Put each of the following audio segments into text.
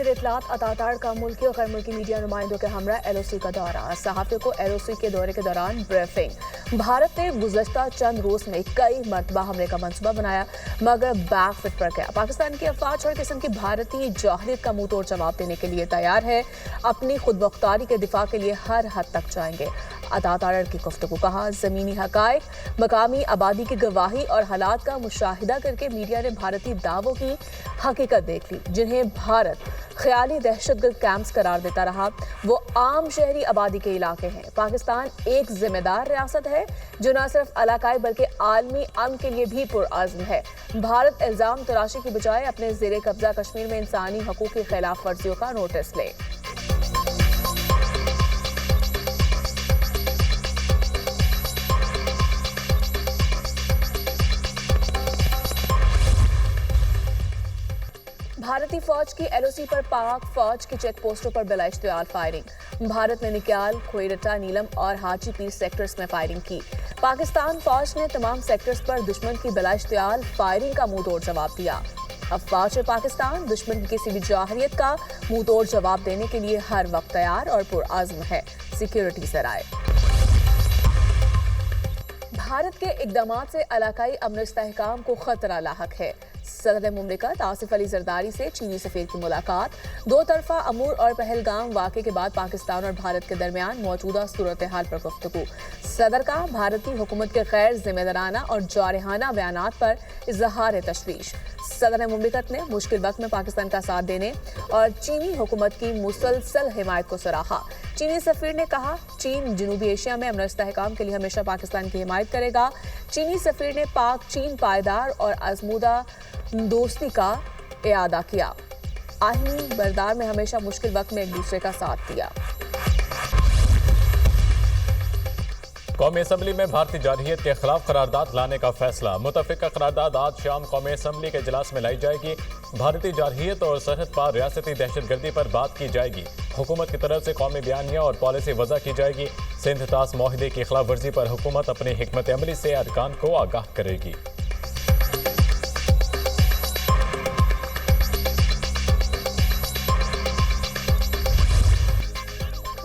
वज़ीर इत्तलात अतातार का मुल्की और गैर मुल्की मीडिया नुमाइंदों के हमरा LOC का दौरा। सहाफ़ियों को LOC के दौरे के दौरान ब्रीफिंग। भारत ने गुज़श्ता चंद रोज़ में कई मरतबा हमले का मंसूबा बनाया मगर बैकफुट पर गया। पाकिस्तान की अफवाज हर किस्म की भारतीय जाहिलियत का मुंह तोड़ जवाब देने के लिए तैयार है। अपनी खुदमुख्तारी के दिफा के लिए हर हद तक जाएंगे। अतातार की गुफ्तगू कहा, ज़मीनी हकायक, मकामी आबादी की गवाही और हालात का मुशाहिदा करके मीडिया ने भारतीय दावों की हकीकत देख ली, जिन्हें भारत ख्याली दहशतगर्द कैंप्स करार देता रहा। वो आम शहरी आबादी के इलाके हैं। पाकिस्तान एक जिम्मेदार रियासत है जो न सिर्फ इलाकाई बल्कि आलमी अमन के लिए भी पुरअज़्म है। भारत इल्जाम तराशी की बजाय अपने ज़ेरे कब्जा कश्मीर में इंसानी हकूक़ की खिलाफ वर्जियों का नोटिस ले। भारतीय फौज की LOC पर पाक फौज की चेक पोस्टों पर बिला इश्तियाल फायरिंग। भारत ने निक्याल, खोईरटा, नीलम और हाजी पीर सेक्टर्स में फायरिंग की। पाकिस्तान फौज ने तमाम सेक्टर्स पर दुश्मन की बिला इश्तियाल फायरिंग का मुंह तोड़ जवाब दिया। अफवाज पाकिस्तान दुश्मन की किसी भी जाहिलियत का मुंह तोड़ जवाब देने के लिए हर वक्त तैयार और पुरअज़्म है। सिक्योरिटी ज़राए। भारत के इक़दामात से इलाकाई अमन इस्तेहकाम को खतरा लाहक है। सदर मुमलिकत आसिफ अली जरदारी से चीनी सफीर की मुलाकात। दो तरफा अमूर और पहलगाम वाक़े के बाद पाकिस्तान और भारत के दरमियान मौजूदा सूरत हाल पर गुफ्तगू। सदर का भारतीय हुकूमत के गैर जिम्मेदाराना और जारहाना बयानात पर इजहार तशवीश। सदर मुमलिकत ने मुश्किल वक्त में पाकिस्तान का साथ देने और चीनी हुकूमत की मुसलसल हिमायत को सराहा। चीनी सफीर ने कहा, चीन जनूबी एशिया में अमन इस्तेहकाम के लिए हमेशा पाकिस्तान की हिमायत करेगा। चीनी सफीर ने पाक चीन पायदार और आजमूदा दोस्ती का इयादा किया। आहिनी बरदार में हमेशा मुश्किल वक्त में एक दूसरे का साथ दिया। कौमी असम्बली में भारतीय जारहियत के खिलाफ करारदाद लाने का फैसला। मुतफ़िका करारदाद आज शाम कौमी असम्बली के इजलास में लाई जाएगी। भारतीय जारहियत और सरहद पार रियासती दहशतगर्दी पर बात की जाएगी। हुकूमत की तरफ से कौमी बयानिया और पॉलिसी वज़ा की जाएगी। सिंध तास माहिदे की खिलाफ वर्जी पर हुकूमत अपनी हिकमत अमली से अरकान को आगाह करेगी।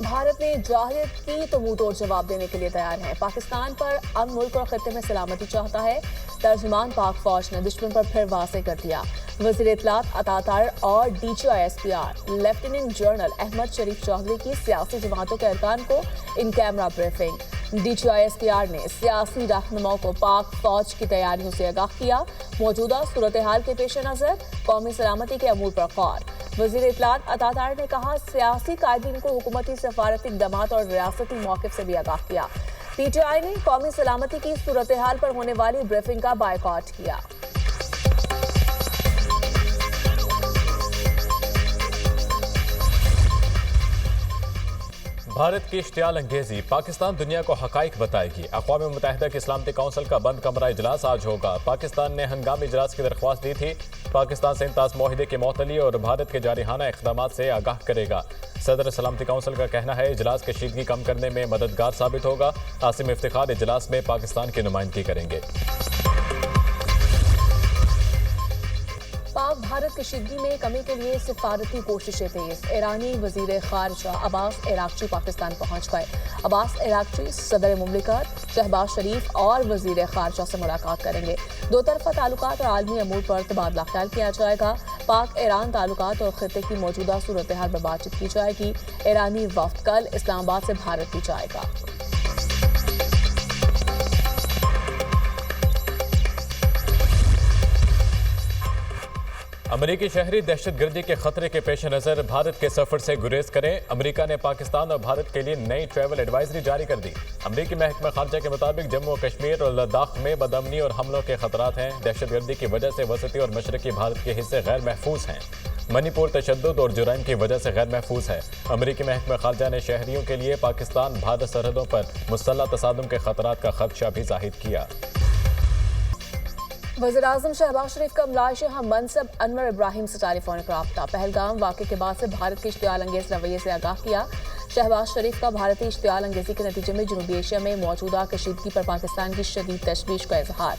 भारत ने जाहिलियत की तो मुंह तोड़ जवाब देने के लिए तैयार है। पाकिस्तान पर अब मुल्क और खित्ते में सलामती चाहता है। तर्जुमान पाक फौज ने दुश्मन पर फिर वासे कर दिया। वज़ीर इत्तलात अतातार और DGISPR लेफ्टिनेंट जनरल अहमद शरीफ चौधरी की सियासी जमातों के अरकान को इन कैमरा ब्रीफिंग। DGISPR ने सियासी रहनुमाओं को पाक फौज की तैयारियों से आगाह किया। मौजूदा सूरत हाल के पेश नज़र कौमी सलामती के अमूर पर गौर। वज़ीर इत्तलात अतातार ने कहा, सियासी कायदीन को हुकूमती सफारती इक़दामात और रियासती मौक़िफ़ से भी आगाह किया। PTI ने कौमी सलामती की सूरत हाल पर होने वाली ब्रीफिंग का बायकॉट किया। भारत की इश्तियाल अंगेजी। पाकिस्तान दुनिया को हकाइक बताएगी। अक़वाम मुत्तहिदा की सलामती कौंसिल का बंद कमरा इजलास आज होगा। पाकिस्तान ने हंगामी इजलास की दरख्वास्त दी थी। पाकिस्तान सिंध तास माहिदे के मुअत्तली और भारत के जारहाना इक़दामात से आगाह करेगा। सदर सलामती कौंसिल का कहना है इजलास कशीदगी कम करने में मददगार साबित होगा। आसिम इफ्तिखार इजलास में पाकिस्तान की नुमाइंदगी करेंगे। पाक भारत कशीदगी में कमी के लिए सिफारती कोशिशें तेज। ईरानी वजीर खारजा अब्बास इराक्ची पाकिस्तान पहुंच गए। अब्बास इराक्ची सदर मुमलिकत शहबाज शरीफ और वजीर खारजा से मुलाकात करेंगे। दो तरफा ताल्लुकात और आलमी अमूर पर तबादला ख्याल किया जाएगा। पाक ईरान ताल्लुकात और खित्ते की मौजूदा सूरत हाल पर बातचीत की जाएगी। ईरानी वफ्द कल इस्लामाबाद से भारत भी जाएगा। अमरीकी शहरी दहशतगर्दी के खतरे के पेश नज़र भारत के सफर से गुरेज करें। अमरीका ने पाकिस्तान और भारत के लिए नई ट्रैवल एडवाइजरी जारी कर दी। अमरीकी महकमा खारजा के मुताबिक जम्मू कश्मीर और लद्दाख में बदअमनी और हमलों के खतरात हैं। दहशतगर्दी की वजह से वसती और मशरकी भारत के हिस्से गैर महफूज हैं। मणिपुर तशद्दुद और जुराइम की वजह से गैर महफूज है। अमरीकी महकमा खारजा ने शहरियों के लिए पाकिस्तान भारत सरहदों पर मुसल्लह तसादुम के खतरात का खदशा भी जाहिर किया। वज़ीर-ए-आज़म शहबाज शरीफ का मलाइशिया हम मनसब अनवर इब्राहिम से टेलीफोनिक राब्ता। पहलगाम वाक़े के बाद से भारत के इश्तियाल अंगेज रवैये से आगाह किया। शहबाज शरीफ का भारतीय इश्तियाल अंगेजी के नतीजे में जनूबी एशिया में मौजूदा कशीदगी पर पाकिस्तान की शदीद तशवीश का इजहार।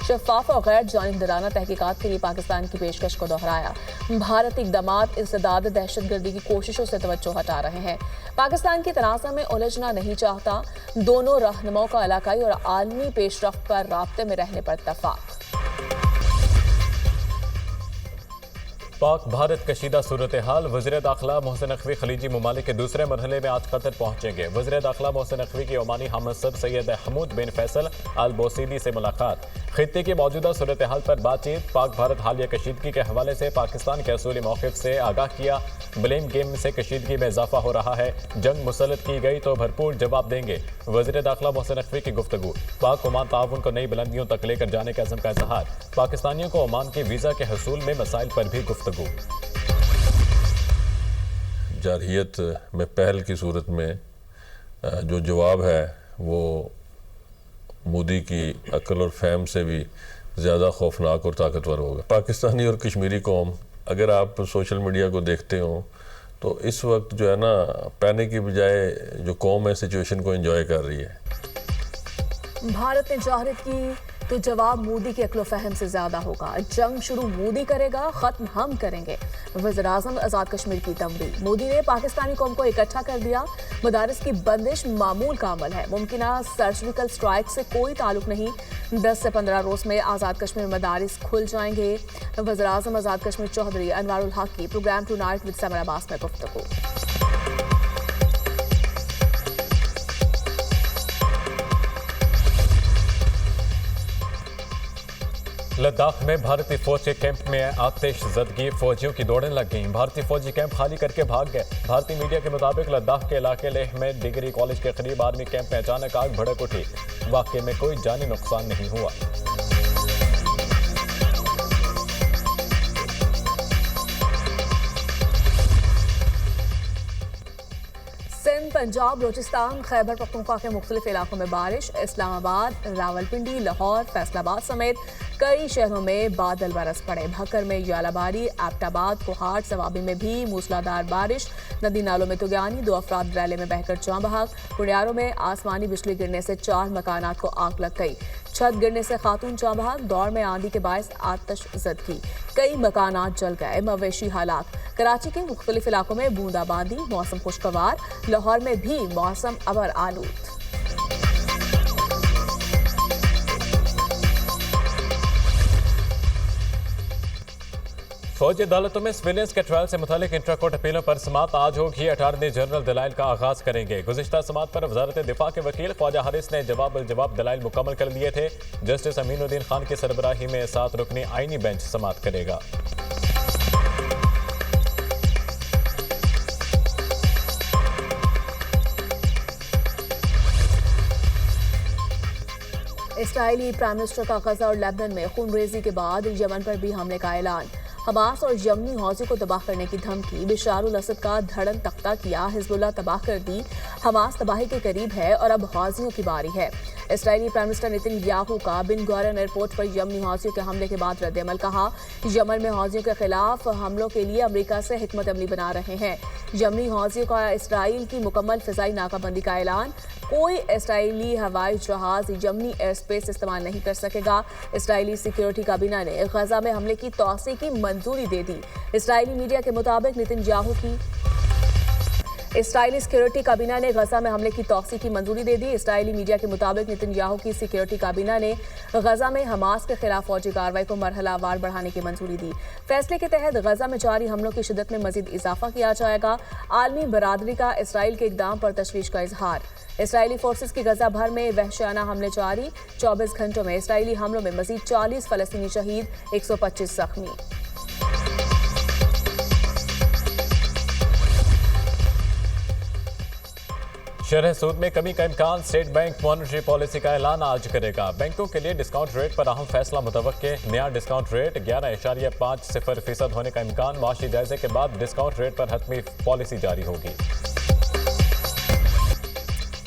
शफाफ और गैर जानिबदाराना तहकीकात के लिए पाकिस्तान की पेशकश को दोहराया। भारत इक़दामात इंसदाद दहशतगर्दी की कोशिशों से तवज्जो हटा रहे हैं। पाकिस्तान की तनाज़ा में उलझना नहीं चाहता। दोनों रहनुमाओं का इलाकाई और आलमी पेशरफ्त पर राब्ते में रहने पर इत्तफाक। पाक भारत कशीदा सूरत हाल। वज़ीर दाखिला मोहसिन नकवी खलीजी ममालिक के दूसरे मरहले में आज कतर पहुंचेंगे। वज़ीर दाखिला मोहसिन नकवी की ओमानी हमसब सैयद हमूद बिन फैसल अल बोसीदी से मुलाकात। खित्ते की मौजूदा सूरत हाल पर बातचीत। पाक भारत हालिया कशीदगी के हवाले से पाकिस्तान के असूली मौक़िफ़ से आगाह किया। ब्लेम गेम से कशीदगी में इजाफा हो रहा है। जंग मुसल्लत की गई तो भरपूर जवाब देंगे। वज़ीर दाखिला मोहसिन नकवी की गुफ्तगू। पाक ओमान ताउन को नई बुलंदियों तक लेकर जाने के अज़म का इज़हार। पाकिस्तानियों को ओमान के वीज़ा के हसूल में मसाइल पर भी गुफ्तगू। जारहियत में पहल की सूरत में जो जवाब है वो मोदी की अक्ल और फहम से भी ज़्यादा खौफनाक और ताकतवर होगा। पाकिस्तानी और कश्मीरी कौम, अगर आप सोशल मीडिया को देखते हो तो इस वक्त जो है ना, पैनिक की बजाय जो कौम है सिचुएशन को एंजॉय कर रही है। भारत ने जाहिर की तो जवाब मोदी के अक्ल फहम से ज्यादा होगा। जंग शुरू मोदी करेगा, खत्म हम करेंगे। वज़ीर आज़म आज़ाद कश्मीर की तंबी। मोदी ने पाकिस्तानी कौम को इकट्ठा कर दिया। मदारिस की बंदिश मामूल का अमल है। मुमकिना सर्जिकल स्ट्राइक से कोई ताल्लुक नहीं। 10 से 15 रोज में आज़ाद कश्मीर मदारिस खुल जाएंगे। वज़ीर आज़म आज़ाद कश्मीर चौधरी अनवारुल हक की programme tonight with Samar Abbas में गुफ्तगू। लद्दाख में भारतीय फौज के कैंप में आतिशज़दगी। फौजियों की दौड़ें लग गईं। भारतीय फौजी कैंप खाली करके भाग गए। भारतीय मीडिया के मुताबिक लद्दाख के इलाके लेह में डिग्री कॉलेज के करीब आर्मी कैंप में अचानक आग भड़क उठी। वाक़े में कोई जानी नुकसान नहीं हुआ। पंजाब, बलोचिस्तान, खैबर पख्तूनख्वा के मुख्तलिफ इलाकों में बारिश। इस्लामाबाद, रावलपिंडी, लाहौर, फैसलाबाद समेत कई शहरों में बादल बरस पड़े। भक्कर में यालाबारी, एबटाबाद, कोहाट, सवाबी में भी मूसलाधार बारिश। नदी नालों में तुगानी, 2 अफराद रैले में बहकर जाँ बहक। कुड़ियारों में आसमानी बिजली गिरने से 4 मकानात को आग लग गई। छत गिरने से खातून जाँ बहक। दौड़ में आंधी के बायस आतिशज़दगी, कई मकानात जल गए। मवेशी हालात। कराची के मुख्तलिफ इलाकों में बूंदाबांदी, मौसम खुशगवार। लाहौर में भी मौसम अबर आलूद। फौजी अदालतों में सिविलियंस के ट्रायल से मुतालिक इंट्रा कोर्ट अपीलों पर समाअत आज होगी। अटारनी जनरल दलाइल का आगाज करेंगे। गुज़िश्ता समाअत पर वजारत दिफा के वकील ख्वाजा हारिस ने जवाब दलाइल मुकम्मल कर लिए थे। जस्टिस अमीनुद्दीन खान की सरबराही में 7 रुकनी आईनी बेंच समाअत करेगा। इसराइली प्राइम मिनिस्टर का गजा और लेबनान में खूनरेजी के बाद यमन पर भी हमले का ऐलान। हमास और यमनी हौजी को तबाह करने की धमकी। बशार अल असद का धड़न तख्ता किया। हिजबुल्लाह तबाह कर दी। हमास तबाही के करीब है और अब हौजियों की बारी है। इसराइली प्राइम मिनिस्टर नेतन्याहू का बिन गुरियन एयरपोर्ट पर यमनी हौजियों के हमले के बाद रद्द-ए-अमल। कहा, यमन में हौजियों के खिलाफ हमलों के लिए अमेरिका से हिकमत अमली बना रहे हैं। यमनी हौजियों का इसराइल की मुकम्मल फिजाई नाकाबंदी का ऐलान। कोई इसराइली हवाई जहाज यमनी एयर स्पेस इस्तेमाल नहीं कर सकेगा। इसराइली सिक्योरिटी काबीना ने गजा में हमले की तौसी की मंजूरी दे दी। इसराइली मीडिया के मुताबिक नेतन्याहू की इसराइली सिक्योरिटी काबीना ने गजा में हमले की तौसी की मंजूरी दे दी। इसराइली मीडिया के मुताबिक नेतन्याहू की सिक्योरिटी काबीना ने गजा में हमास के खिलाफ फौजी कार्रवाई को मरहलावार बढ़ाने की मंजूरी दी। फैसले के तहत गजा में जारी हमलों की शिद्दत में मजीद इजाफा किया जाएगा। आलमी बरादरी का इसराइल के इक़दाम पर तशवीश का इजहार। इसराइली फोर्सेस की गजा भर में वहशियाना हमले जारी। 24 घंटों में इसराइली हमलों में मजीद 40 फलस्तीनी शहीद, 125 जख्मी। शरह सूद में कमी का इम्कान। स्टेट बैंक मॉनेटरी पॉलिसी का ऐलान आज करेगा। बैंकों के लिए डिस्काउंट रेट पर अहम फैसला मुतवक्के। नया डिस्काउंट रेट 11.50% होने का इम्कान। माशी जायजे के बाद डिस्काउंट रेट पर हतमी पॉलिसी जारी होगी।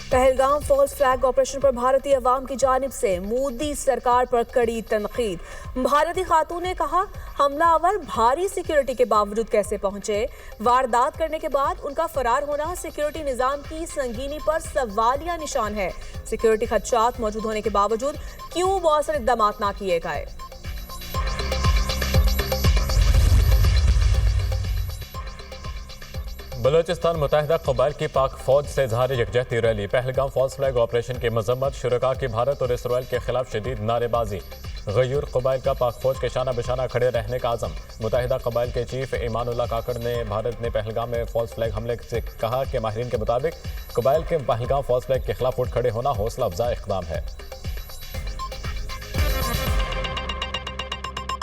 पहलगाम फॉल्स फ्लैग ऑपरेशन पर भारतीय अवाम की जानिब से मोदी सरकार पर कड़ी तनकीद। भारतीय खातून ने कहा, हमलावर भारी सिक्योरिटी के बावजूद कैसे पहुंचे। वारदात करने के बाद उनका फरार होना सिक्योरिटी निजाम की संगीनी पर सवालिया निशान है। सिक्योरिटी खदशात मौजूद होने के बावजूद क्यों मौसर इकदाम ना किए गए। बलोचिस्तान मुत्तहिदा कबाइल की पाक फौज से इजहार यकजहती रैली। पहलगाम फॉल्स फ्लैग ऑपरेशन की मजम्मत। शुरका की भारत और इसराइल के खिलाफ शदीद नारेबाजी। गयूर कबाइल का पाक फौज के शाना बशाना खड़े रहने का आज़म। मुत्तहिदा कबाइल के चीफ ईमानुल्लाह काकड़ ने भारत ने पहलगाम में फॉल्स फ्लैग हमले से कहा कि माहिरीन के मुताबिक कबाइल के पहलगाम फॉल्स फ्लैग के खिलाफ उठ खड़े होना हौसला अफजा इक़दाम है।